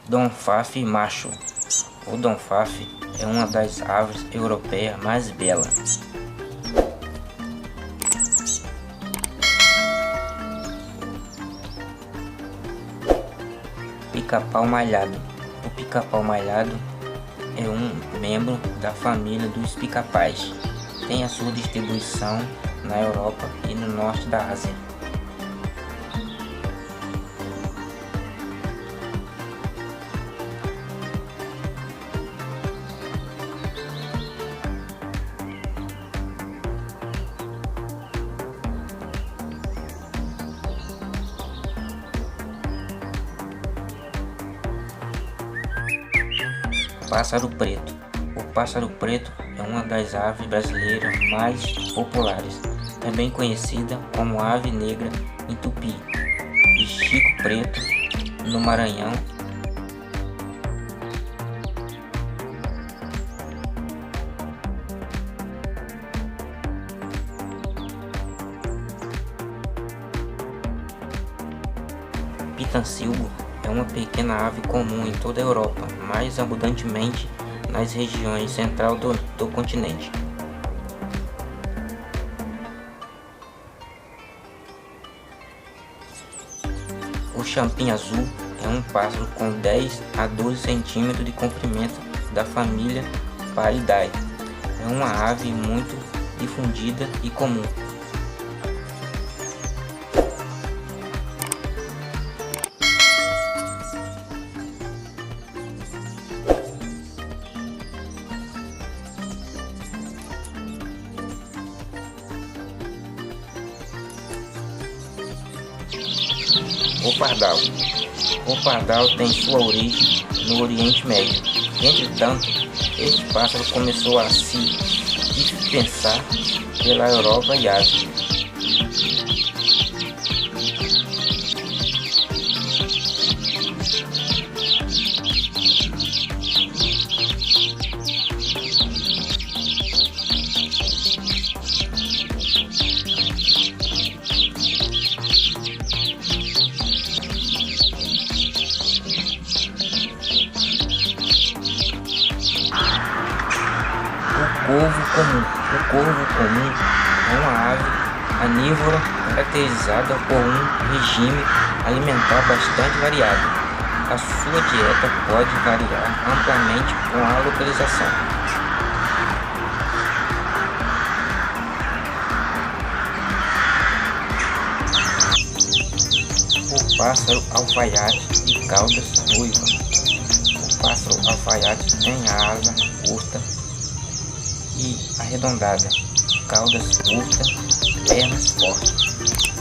Donfaf macho. O donfaf é uma das aves europeias mais belas. Pica-pau malhado. O pica-pau malhado é um membro da família dos pica-pais. Tem a sua distribuição na Europa e no norte da Ásia. Pássaro preto. O pássaro preto é uma das aves brasileiras mais populares, também conhecida como ave negra em Tupi e Chico Preto no Maranhão. Pitancilgo é uma pequena ave comum em toda a Europa, mais abundantemente nas regiões central do continente. O champim azul é um pássaro com 10 a 12 centímetros de comprimento da família Paridae. É uma ave muito difundida e comum. O pardal. O pardal tem sua origem no Oriente Médio. Entretanto, este pássaro começou a se dispersar pela Europa e Ásia. O corvo comum é uma ave anívora caracterizada por um regime alimentar bastante variado. A sua dieta pode variar amplamente com a localização. O pássaro alfaiate de caudas ruivas. O pássaro alfaiate tem a asa curta e arredondada, caudas curtas, pernas fortes.